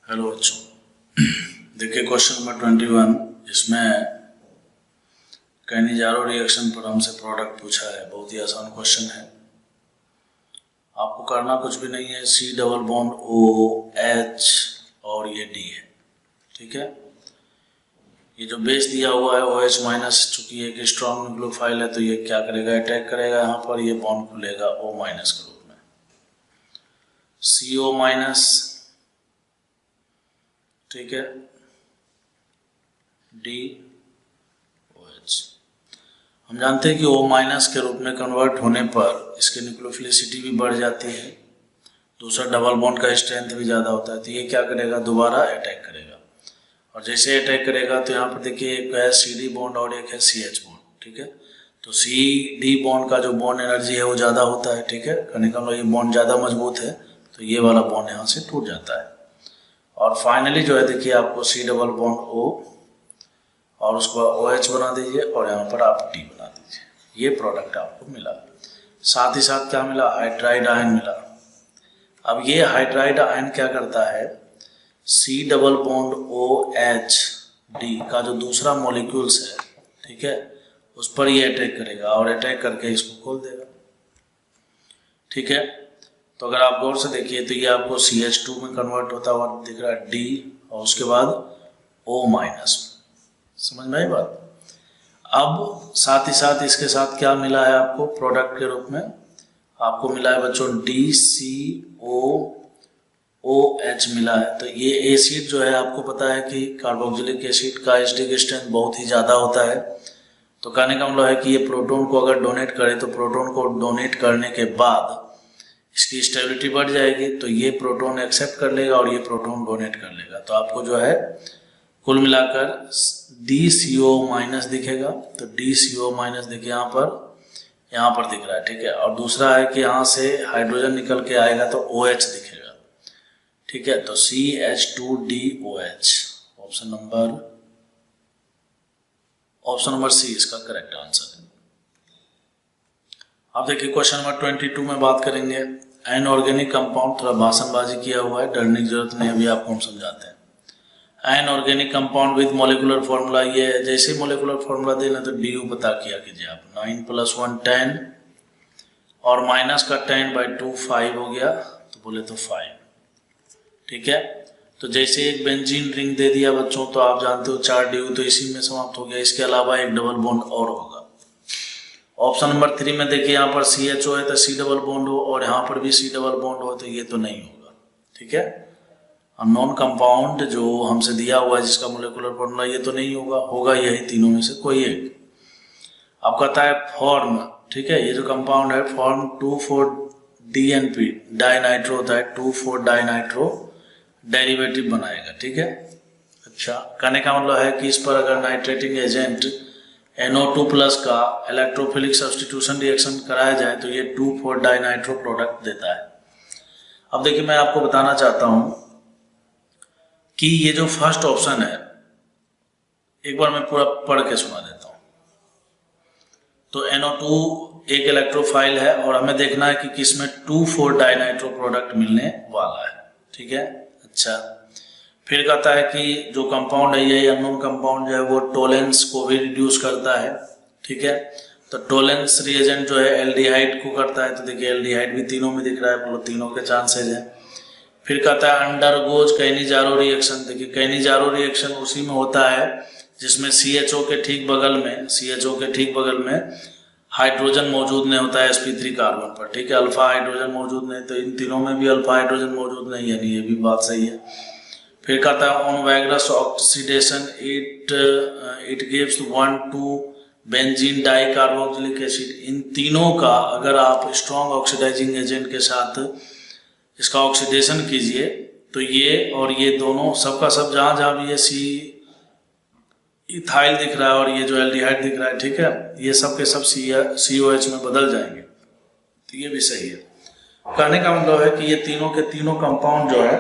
Hello बच्चों, देखिए question number 21। इसमें कैनिजारो रिएक्शन पर हमसे प्रोडक्ट पूछा है। बहुत ही आसान क्वेश्चन है। आपको करना कुछ भी नहीं है। C डबल बॉन्ड OH और ये D है, ठीक है। ये जो बेस दिया हुआ है OH माइनस, चूंकि एक स्ट्रॉन्ग न्यूक्लियोफाइल है तो ये क्या करेगा, अटैक करेगा यहाँ पर। ये बॉन्ड खुलेगा O माइनस के रूप में, CO माइनस, ठीक है, DOH। हम जानते हैं कि O माइनस के रूप में कन्वर्ट होने पर इसकी न्यूक्लियोफिलिसिटी भी बढ़ जाती है, दूसरा डबल बॉन्ड का स्ट्रेंथ भी ज़्यादा होता है। तो ये क्या करेगा, दोबारा अटैक करेगा। और जैसे अटैक करेगा तो यहाँ पर देखिए एक है CD बॉन्ड और एक है CH बॉन्ड, ठीक है। तो CD बॉन्ड का जो बॉन्ड एनर्जी है वो ज़्यादा होता है, ठीक है। कहने का मतलब ये बॉन्ड ज़्यादा मजबूत है तो ये वाला बॉन्ड यहाँ से टूट जाता है। और फाइनली जो है देखिए आपको C डबल बॉन्ड O और उसको OH बना दीजिए और यहाँ पर आप D बना दीजिए। ये प्रोडक्ट आपको मिला। साथ ही साथ क्या मिला, हाइड्राइड आयन मिला। अब ये हाइड्राइड आयन क्या करता है, C double bond OH D का जो दूसरा मॉलिक्यूल्स है, ठीक है, उस पर ये अटैक करेगा और अटैक करके इसको खोल देगा, ठीक है। तो अगर आप गौर से देखिए तो ये आपको CH2 में कन्वर्ट होता हुआ दिख रहा है, D, और उसके बाद O माइनस। समझ में आई बात। अब साथ ही साथ इसके साथ क्या मिला है आपको प्रोडक्ट के रूप में, आपको मिला है बच्चों DCOOH मिला है। तो ये एसिड जो है आपको पता है कि कार्बोक्सिलिक एसिड का एसिडिक स्ट्रेंथ बहुत ही ज़्यादा होता है। तो कहने का मतलब है कि ये प्रोटॉन को अगर डोनेट करे तो प्रोटॉन को डोनेट करने के बाद इसकी स्टेबिलिटी बढ़ जाएगी, तो ये प्रोटॉन एक्सेप्ट कर लेगा और ये प्रोटॉन डोनेट कर लेगा। तो आपको जो है कुल मिलाकर DCO माइनस दिखेगा। तो DCO माइनस देखिए यहाँ पर दिख रहा है, ठीक है। और दूसरा है कि यहाँ से हाइड्रोजन निकल के आएगा तो OH दिखेगा, ठीक है। तो CH2DOH ऑप्शन नंबर C इसका करेक्ट आंसर है। अब देखिए क्वेश्चन नंबर 22 में बात करेंगे अनऑर्गेनिक कंपाउंड। थोड़ा भाषणबाजी किया हुआ है, डरने की जरूरत नहीं, अभी आपको हम समझाते हैं। Unorganic compound with molecular formula, ये जैसे मोलिकुलर फॉर्मूला देना तो DU पता किया कीजिए आप। 9 + 1 10 और माइनस का 10/2 5 हो गया, तो बोले तो 5, ठीक है। तो जैसे एक बेंजीन रिंग दे दिया बच्चों, तो आप जानते हो 4 DU तो इसी में समाप्त हो गया। इसके अलावा एक डबल बॉन्ड और होगा। ऑप्शन नंबर 3 में देखिए यहाँ पर CHO है तो C डबल बॉन्ड हो, और यहाँ पर भी C डबल बॉन्ड हो, तो ये तो नहीं होगा, ठीक है। अननोन कंपाउंड जो हमसे दिया हुआ है जिसका मोलिकुलर फॉर्मूला, ये तो नहीं होगा यही तीनों में से कोई एक। अब कहता है फॉर्म, ठीक है। ये जो कंपाउंड है फॉर्म 2,4-DNP डाइनाइट्रो होता है, 2,4-डाइनाइट्रो डेरिवेटिव बनाएगा, ठीक है। अच्छा, कहने का मतलब है कि इस पर अगर नाइट्रेटिंग एजेंट NO2+ का इलेक्ट्रोफिलिक सब्स्टिट्यूशन रिएक्शन कराया जाए तो ये 2,4-डाइनाइट्रो प्रोडक्ट देता है। अब देखिए मैं आपको बताना चाहता हूं कि ये जो फर्स्ट ऑप्शन है, एक बार मैं पूरा पढ़ के सुना देता हूं। तो NO2 एक इलेक्ट्रोफाइल है और हमें देखना है कि किसमें 2,4-डाइनाइट्रो प्रोडक्ट मिलने वाला है, ठीक है। अच्छा, फिर कहता है कि जो कंपाउंड है ये अननोन कंपाउंड जो है वो टोलेंस को भी रिड्यूस करता है, ठीक है। तो टोलेंस रिएजेंट जो है एल्डिहाइड को करता है। तो देखिए एल्डिहाइड भी तीनों में दिख रहा है, मतलब तीनों के चांसेज हैं। फिर कहता है अंडरगोज कैनिजारो रिएक्शन। देखिए कैनिजारो रिएक्शन उसी में होता है जिसमें CHO के ठीक बगल में हाइड्रोजन मौजूद नहीं होता है sp3 कार्बन पर, ठीक है। अल्फा हाइड्रोजन मौजूद नहीं, तो इन तीनों में भी अल्फा हाइड्रोजन मौजूद नहीं, यानी ये भी बात सही है। फिर कहता है on vigorous oxidation it gives 1,2 benzene dicarboxylic acid. इन तीनों का अगर आप स्ट्रॉन्ग ऑक्सीडाइजिंग एजेंट के साथ इसका ऑक्सीडेशन कीजिए तो ये और ये दोनों सबका सब जहां भी ये इथाइल दिख रहा है और ये जो एल्डिहाइड दिख रहा है, ठीक है, ये सब के सब COH में बदल जाएंगे। तो ये भी सही है। कहने का मतलब है कि ये तीनों के तीनों कंपाउंड जो है,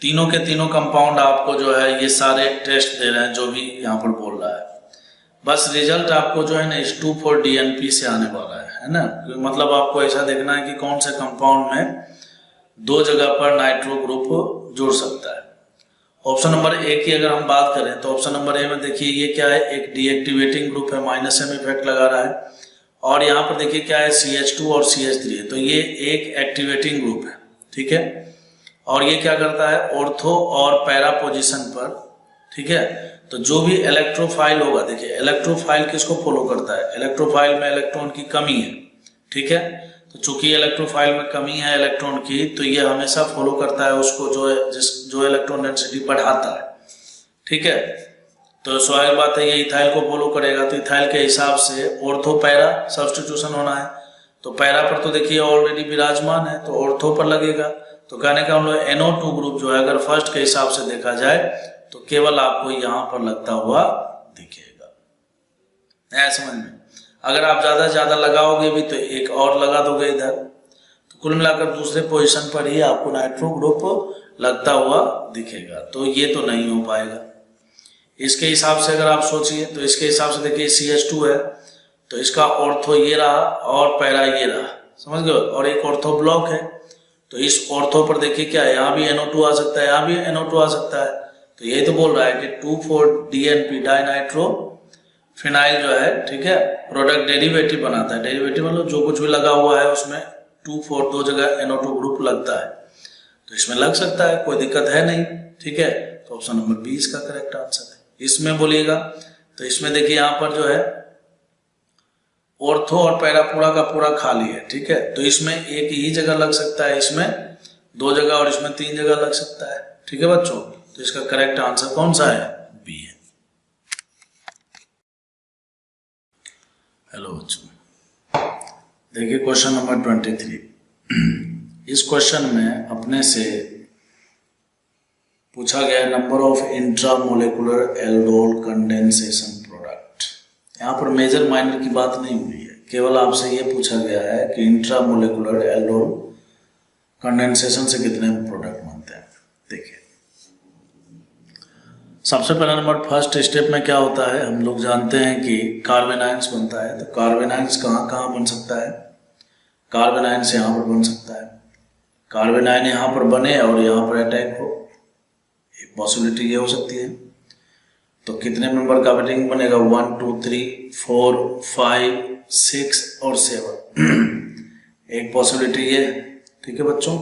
तीनों के तीनों कंपाउंड आपको जो है ये सारे टेस्ट दे रहे हैं जो भी यहाँ पर बोल रहा है। बस रिजल्ट आपको जो है ना इस 2,4-DNP से आने वाला है ना। मतलब आपको ऐसा देखना है कि कौन से कंपाउंड में दो जगह पर नाइट्रो ग्रुप जुड़ सकता है। ऑप्शन नंबर ए की अगर हम बात करें तो ऑप्शन नंबर ए में देखिए ये क्या है, एक डीएक्टिवेटिंग ग्रुप है, -m इफेक्ट लगा रहा है, और यहाँ पर देखिए क्या है CH2 और CH3 है, तो ये एक एक्टिवेटिंग ग्रुप है, ठीक है। और ये क्या करता है, ऑर्थो और पैरा पोजीशन पर, ठीक है। तो जो भी इलेक्ट्रोफाइल होगा, देखिए इलेक्ट्रोफाइल किसको फॉलो करता है, इलेक्ट्रोफाइल में इलेक्ट्रॉन की कमी है, ठीक है। तो चूंकि इलेक्ट्रोफाइल में कमी है इलेक्ट्रॉन की, तो ये हमेशा फॉलो करता है उसको जो इलेक्ट्रॉन डेंसिटी बढ़ाता है, ठीक है। तो स्वाभाविक बात है ये इथाइल को फॉलो करेगा, तो इथाइल के हिसाब से ऑर्थो पैरा सब्स्टिट्यूशन होना है, तो पैरा पर तो देखिए ऑलरेडी विराजमान है, तो ऑर्थो पर लगेगा। तो कहने का हम लोग NO2 ग्रुप जो है अगर फर्स्ट के हिसाब से देखा जाए तो केवल आपको यहाँ पर लगता हुआ दिखेगा, है समझ में। अगर आप ज्यादा से ज्यादा लगाओगे भी तो एक और लगा दोगे इधर, तो कुल मिलाकर दूसरे पोजीशन पर ही आपको नाइट्रो ग्रुप लगता हुआ दिखेगा, तो ये तो नहीं हो पाएगा। इसके हिसाब से अगर आप सोचिए तो इसके हिसाब से देखिए CH2 है, तो इसका ऑर्थो ये रहा और पैरा ये रहा, समझ गए, और एक ऑर्थो ब्लॉक है, तो इस ऑर्थो पर देखिए क्या है, यहाँ भी NO2 आ सकता है, यहाँ भी NO2 आ सकता है, तो यही तो बोल रहा है कि 2,4-DNP डाइनाइट्रो फिनाइल जो है, ठीक है, प्रोडक्ट डेरिवेटिव बनाता है। डेरिवेटिव मतलब जो कुछ भी लगा हुआ है उसमें 2,4 दो जगह NO2 ग्रुप लगता है, तो इसमें लग सकता है, कोई दिक्कत है नहीं, ठीक है। तो ऑप्शन नंबर बी इसका करेक्ट आंसर है। इसमें बोलिएगा तो इसमें देखिए यहाँ पर जो है ऑर्थो और पैरा पूरा का पूरा खाली है, ठीक है, तो इसमें एक ही जगह लग सकता है, इसमें दो जगह और इसमें तीन जगह लग सकता है, ठीक है बच्चों। तो इसका करेक्ट आंसर कौन सा है, बी है। हेलो बच्चों, देखिए क्वेश्चन नंबर 23। इस क्वेश्चन में अपने से पूछा गया number of intramolecular aldol condensation product. यहाँ पर मेजर माइनर की बात नहीं हुई है, केवल आपसे ये पूछा गया है कि इंट्रामोलेकुलर एल्डोल कंडेंसेशन से कितने प्रोडक्ट बनते हैं। देखिए सबसे पहला नंबर फर्स्ट स्टेप में क्या होता है, हम लोग जानते हैं कि कार्बन आयंस बनता है, तो कार्बन आयंस कहाँ कहाँ बन सकता है, कार्बन आयंस यहाँ पर बन सकता है, कार्बन आयन यहाँ पर बने और यहाँ पर अटैक हो, एक पॉसिबिलिटी ये हो सकती है। तो कितने मेंबर का रिंग बनेगा, 1 2 3 4 5 6 और 7 एक पॉसिबिलिटी ये, ठीक है बच्चों।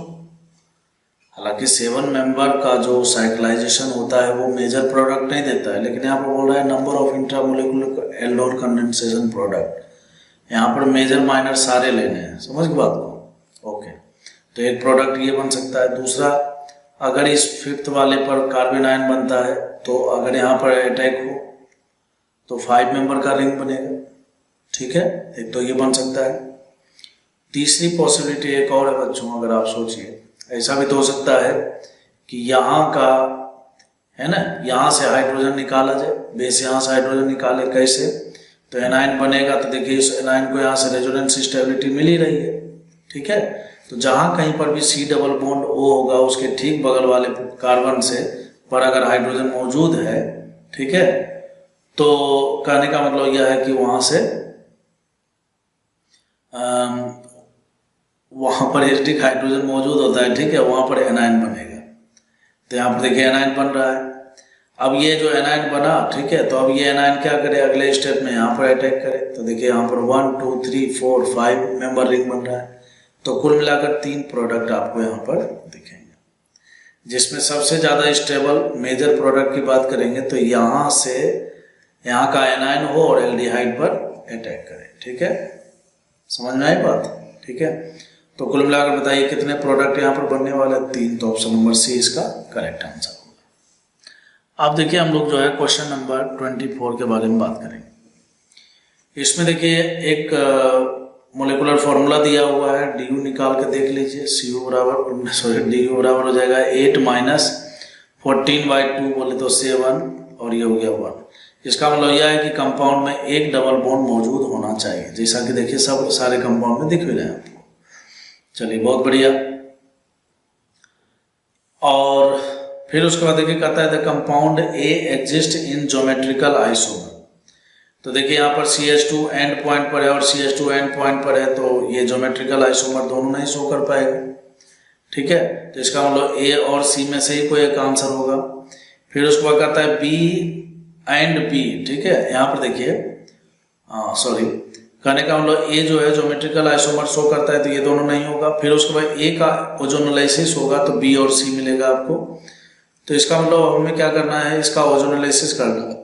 हालांकि 7 मेंबर का जो साइक्लाइजेशन होता है वो मेजर प्रोडक्ट नहीं देता है, लेकिन यहाँ पर बोल रहा है number of intramolecular aldol condensation product, यहाँ पर मेजर माइनर सारे लेने हैं, समझ गए बात को, ओके। तो एक प्रोडक्ट ये बन सकता है। दूसरा, अगर इस 5th वाले पर कार्बन आयन बनता है तो अगर यहाँ पर अटैक हो तो 5 मेंबर का रिंग बनेगा, ठीक है, एक तो ये बन सकता है। तीसरी पॉसिबिलिटी एक और है बच्चों, अगर आप सोचिए ऐसा भी तो हो सकता है कि यहाँ का है ना, यहाँ से हाइड्रोजन निकाला जाए, बेस यहाँ से हाइड्रोजन निकाले, कैसे, तो एनायन बनेगा, तो देखिए इस एनायन को यहाँ से रेजोनेंस स्टेबिलिटी मिल ही रही है, ठीक है। तो जहाँ कहीं पर भी C डबल बॉन्ड O होगा उसके ठीक बगल वाले कार्बन से पर अगर हाइड्रोजन मौजूद है, ठीक है, तो कहने का मतलब यह है कि वहां से वहां पर एसिडिक हाइड्रोजन मौजूद होता है, ठीक है, वहां पर एनायन बनेगा। तो यहाँ पर देखिए एनायन बन रहा है। अब ये जो एनायन बना, ठीक है, तो अब ये एनायन क्या करे, अगले स्टेप में यहाँ पर अटैक करे, तो देखिए यहाँ पर 1 2 3 4 5 मेंबर रिंग बन रहा है। तो कुल मिलाकर 3 प्रोडक्ट आपको यहाँ पर दिखेंगे, जिसमें सबसे ज्यादा स्टेबल मेजर प्रोडक्ट की बात करेंगे तो यहाँ से यहाँ का एनायन हो और एल्डिहाइड पर अटैक करे, ठीक है, समझ में आई बात, ठीक है। तो कुल मिलाकर बताइए कितने प्रोडक्ट यहाँ पर बनने वाले, 3, तो ऑप्शन नंबर सी इसका करेक्ट आंसर होगा। अब देखिए हम लोग जो है क्वेश्चन नंबर 24 के बारे में बात करेंगे। इसमें देखिए एक मोलिकुलर फॉर्मूला दिया हुआ है, डी यू निकाल के देख लीजिए, डी यू बराबर हो जाएगा 8 - 14/2 बोले तो 7 और ये हो गया 1। इसका मतलब यह है कि कंपाउंड में एक डबल बॉन्ड मौजूद होना चाहिए, जैसा कि देखिए सब सारे कंपाउंड में दिख भी रहे हैं आपको। चलिए बहुत बढ़िया। और फिर उसके बाद देखिए कहता है the compound A exist in geometrical isomer. तो देखिए यहाँ पर CH2 एंड पॉइंट पर है और CH2 एंड पॉइंट पर है, तो ये ज्योमेट्रिकल आइसोमर दोनों नहीं शो कर पाएगा, ठीक है, तो इसका मतलब ए और सी में से ही कोई एक आंसर होगा। फिर उसके बाद कहता है बी एंड बी, ठीक है, यहाँ पर देखिए, सॉरी, कहने का मतलब ए जो है ज्योमेट्रिकल आइसोमर शो करता है, तो ये दोनों नहीं होगा। फिर उसके बाद ए का ओजोनोलाइसिस होगा तो बी और सी मिलेगा आपको। तो इसका मतलब हमें क्या करना है, इसका ओजोनोलाइसिस करना है।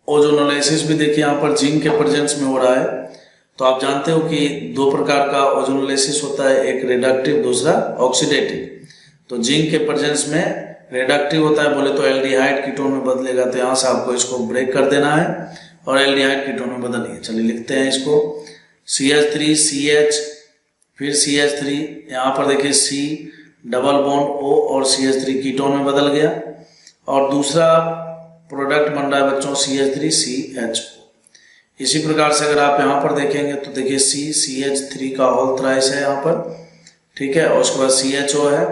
ओजोनोलाइसिस भी देखिए यहाँ पर जिंक के प्रेजेंस में हो रहा है। तो आप जानते हो कि दो प्रकार का ओजोनोलाइसिस होता है, एक रिडक्टिव, दूसरा ऑक्सीडेटिव। तो जिंक के प्रेजेंस में रिडक्टिव होता है, बोले तो एल्डिहाइड कीटोन में बदलेगा। तो यहाँ से आपको इसको ब्रेक कर देना है और एल्डिहाइड कीटोन में बदलिए। चलिए लिखते हैं इसको, CH3 CH, फिर CH3, यहाँ पर देखिए C डबल बॉन्ड O और CH3 कीटोन में बदल गया। और दूसरा प्रोडक्ट बन रहा है बच्चों CH3 CHO। इसी प्रकार से अगर आप यहाँ पर देखेंगे तो देखिए CH3 का होल थ्राइस है यहाँ पर, ठीक है, और उसके बाद CHO है,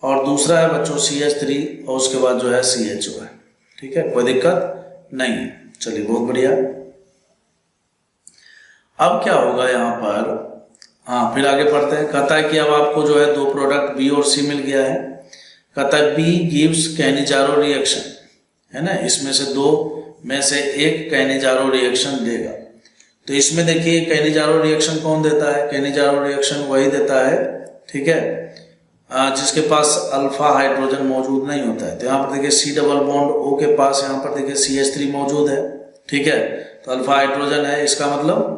और दूसरा है बच्चों CH3 और उसके बाद जो है CHO है, ठीक है, कोई दिक्कत नहीं है। चलिए बहुत बढ़िया। अब क्या होगा यहाँ पर, हाँ फिर आगे पढ़ते हैं। कहता है कि अब आपको जो है दो प्रोडक्ट B और C मिल गया है। कहता है B गिव्स कैनिजारो रिएक्शन, है ना, इसमें से दो में से एक कैनिजारो रिएक्शन देगा। तो इसमें देखिए कैनिजारो रिएक्शन कौन देता है, कैनिजारो रिएक्शन वही देता है, ठीक है, जिसके पास अल्फा हाइड्रोजन मौजूद नहीं होता है। तो यहाँ पर देखिए C डबल बॉन्ड O के पास यहाँ पर देखिए CH3 मौजूद है, ठीक है, तो अल्फा हाइड्रोजन है, इसका मतलब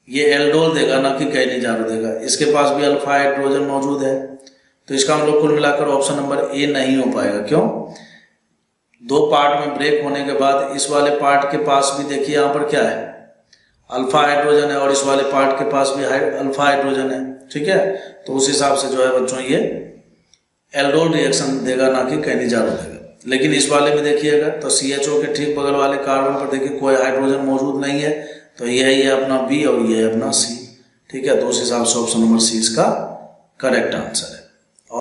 ये एल्डोल देगा ना कि कैनिजारो देगा। इसके पास भी अल्फा हाइड्रोजन मौजूद है, तो इसका मतलब कुल मिलाकर ऑप्शन नंबर ए नहीं हो पाएगा। क्यों, दो पार्ट में ब्रेक होने के बाद इस वाले पार्ट के पास भी देखिए यहाँ पर क्या है, अल्फा हाइड्रोजन है, और इस वाले पार्ट के पास भी अल्फा हाइड्रोजन है, ठीक है, तो उस हिसाब से जो है बच्चों ये एल्डोल रिएक्शन देगा ना कि कैनिजारो देगा। लेकिन इस वाले में देखिएगा तो CHO के ठीक बगल वाले कार्बन पर देखिए कोई हाइड्रोजन मौजूद नहीं है, तो यह है अपना B और यह है अपना C, ठीक है, तो उस हिसाब से ऑप्शन नंबर C इसका करेक्ट आंसर है।